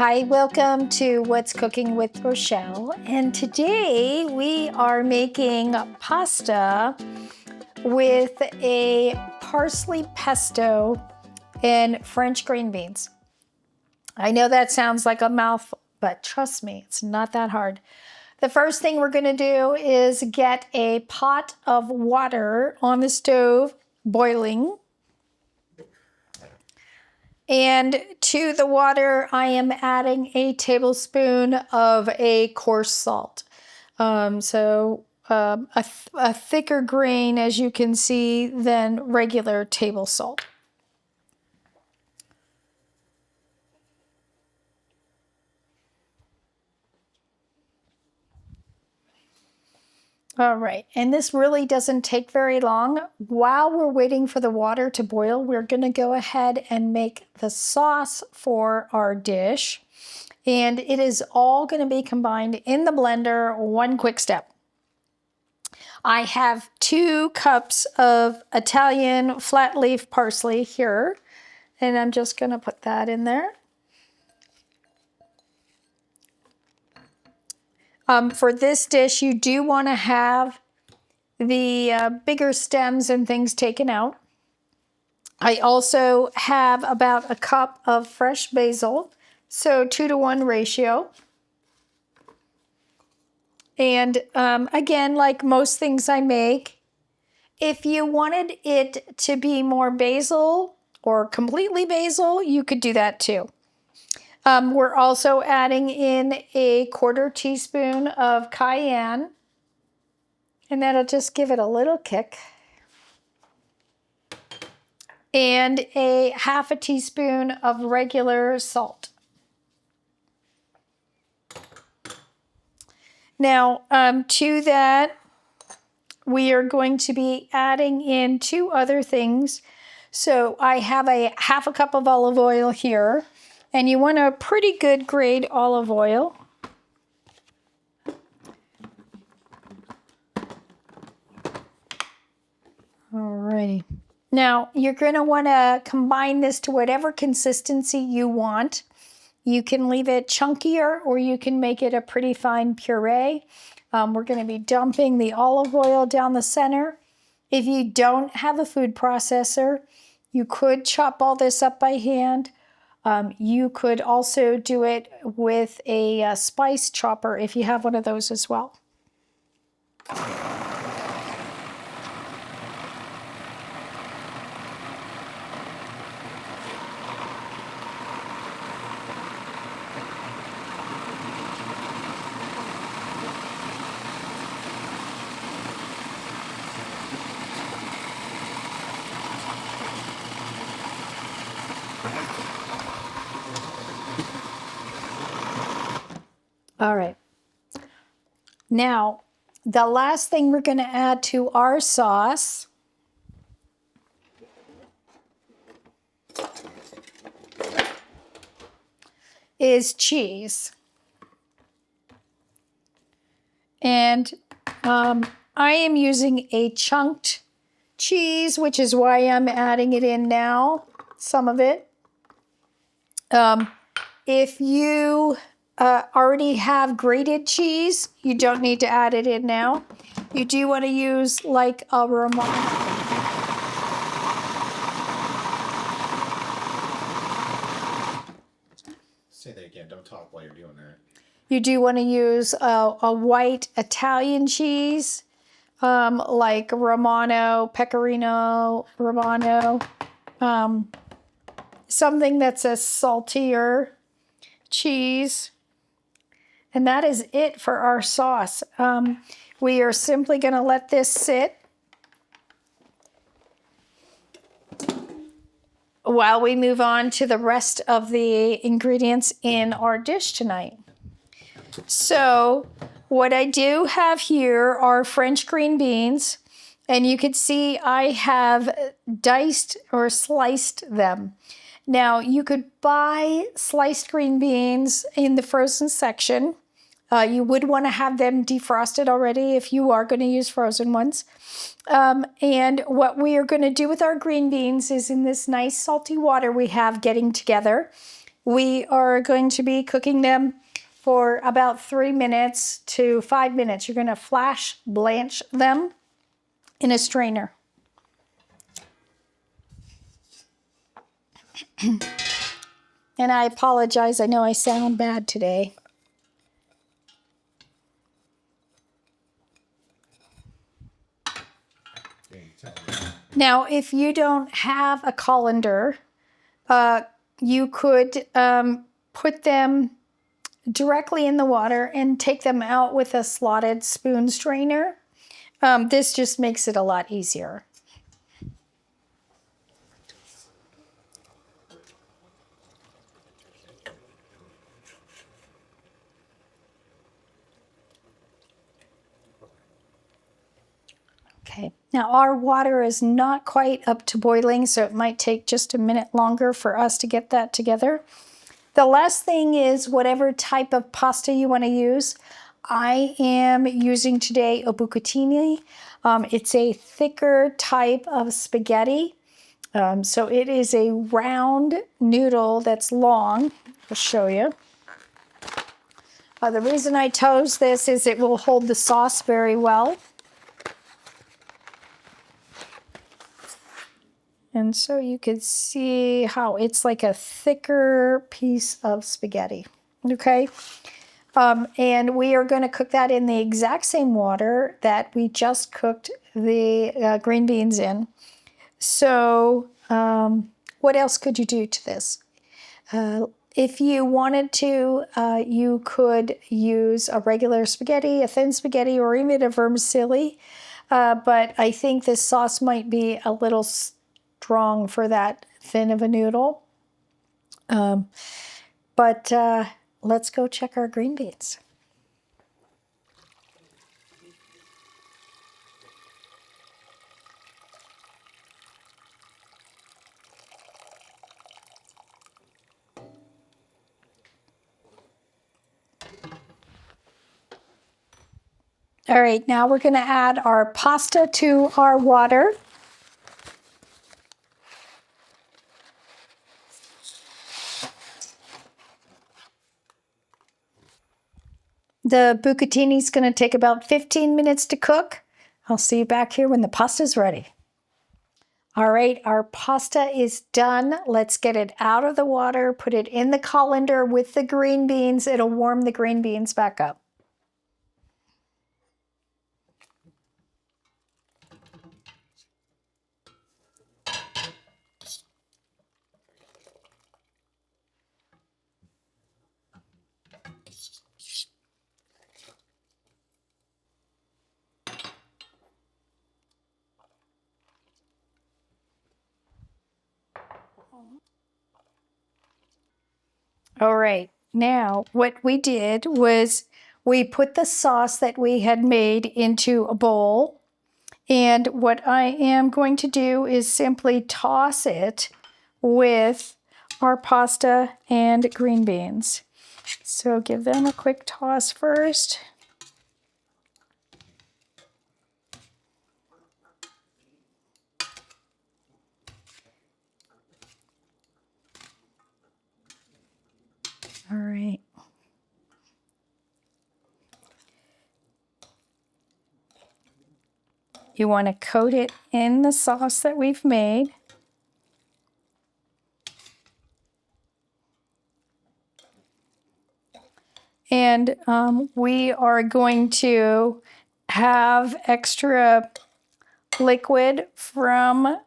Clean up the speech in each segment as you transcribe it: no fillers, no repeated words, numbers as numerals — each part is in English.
Hi, welcome to What's Cooking with Rochelle. And today we are making pasta with a parsley pesto and French green beans. I know that sounds like a mouthful, but trust me, it's not that hard. The first thing we're going to do is get a pot of water on the stove boiling. And to the water, I am adding a tablespoon of a coarse salt. A thicker grain, as you can see, than regular table salt. All right, and this really doesn't take very long. While we're waiting for the water to boil, we're going to go ahead and make the sauce for our dish. And it is all going to be combined in the blender. One quick step. I have 2 cups of Italian flat leaf parsley here, and I'm just going to put that in there. For this dish, you do want to have the bigger stems and things taken out. I also have about a cup of fresh basil, so 2-to-1 ratio. And again, like most things I make, if you wanted it to be more basil or completely basil, you could do that too. We're also adding in a 1/4 teaspoon of cayenne, and that'll just give it a little kick. And a 1/2 teaspoon of regular salt. Now, to that, we are going to be adding in 2 other things. So I have a 1/2 cup of olive oil here, and you want a pretty good grade olive oil. Alrighty. Now, you're going to want to combine this to whatever consistency you want. You can leave it chunkier, or you can make it a pretty fine puree. We're going to be dumping the olive oil down the center. If you don't have a food processor, you could chop all this up by hand. You could also do it with a spice chopper if you have one of those as well. All right. Now, the last thing we're going to add to our sauce is cheese. And I am using a chunked cheese, which is why I'm adding it in now, some of it. If you already have grated cheese, you don't need to add it in now. You do want to use like a Romano. Say that again. Don't talk while you're doing that. You do want to use a white Italian cheese, like Romano, Pecorini Romano, something that's a saltier cheese. And that is it for our sauce. We are simply going to let this sit while we move on to the rest of the ingredients in our dish tonight. So what I do have here are French green beans, and you can see I have diced or sliced them. Now, you could buy sliced green beans in the frozen section. You would want to have them defrosted already if you are going to use frozen ones. And what we are going to do with our green beans is in this nice salty water we have getting together, We are going to be cooking them for about 3 minutes to 5 minutes. You're going to flash blanch them in a strainer. And I apologize, I know I sound bad today. Now, if you don't have a colander, you could put them directly in the water and take them out with a slotted spoon strainer. This just makes it a lot easier. Okay, now our water is not quite up to boiling, so it might take just a minute longer for us to get that together. The last thing is whatever type of pasta you want to use. I am using today a Bucatini. It's a thicker type of spaghetti. So it is a round noodle that's long. I'll show you. The reason I chose this is it will hold the sauce very well. And so you could see how it's like a thicker piece of spaghetti, okay? And we are going to cook that in the exact same water that we just cooked the green beans in. So what else could you do to this? If you wanted to, you could use a regular spaghetti, a thin spaghetti, or even a vermicelli. But I think this sauce might be a little strong for that thin of a noodle. But let's go check our green beans. All right, now we're going to add our pasta to our water. The bucatini is going to take about 15 minutes to cook. I'll see you back here when the pasta's ready. All right, our pasta is done. Let's get it out of the water, put it in the colander with the green beans. It'll warm the green beans back up. All right, now what we did was we put the sauce that we had made into a bowl. And what I am going to do is simply toss it with our pasta and green beans. So give them a quick toss first. All right. You want to coat it in the sauce that we've made. And we are going to have extra liquid from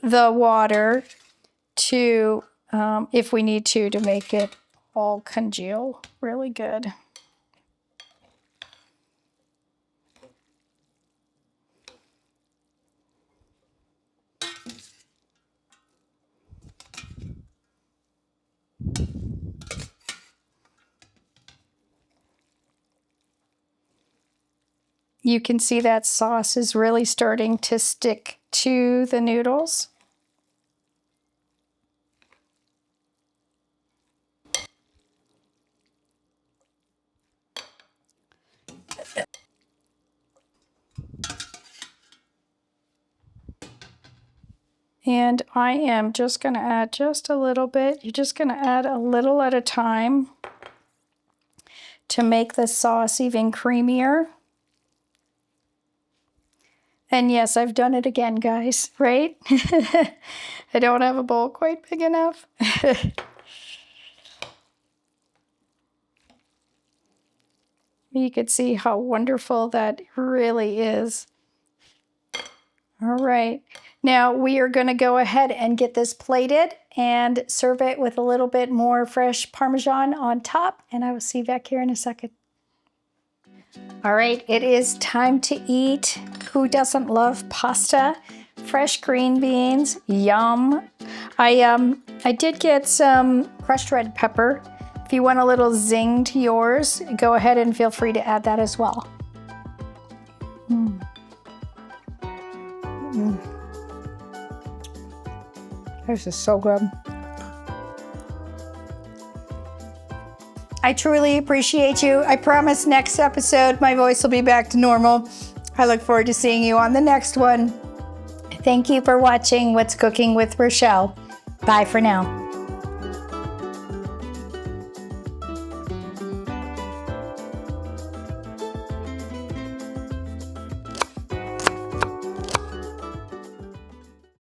the water to, if we need to make it all congeal really good. You can see that sauce is really starting to stick to the noodles. And I am just going to add just a little bit. You're just going to add a little at a time to make the sauce even creamier. And yes, I've done it again, guys, right? I don't have a bowl quite big enough. You could see how wonderful that really is. All right. Now we are going to go ahead and get this plated and serve it with a little bit more fresh Parmesan on top. And I will see you back here in a second. All right, it is time to eat. Who doesn't love pasta? Fresh green beans, yum. I did get some crushed red pepper. If you want a little zing to yours, go ahead and feel free to add that as well. This is so good. I truly appreciate you. I promise next episode my voice will be back to normal. I look forward to seeing you on the next one. Thank you for watching What's Cooking with Rochelle. Bye for now.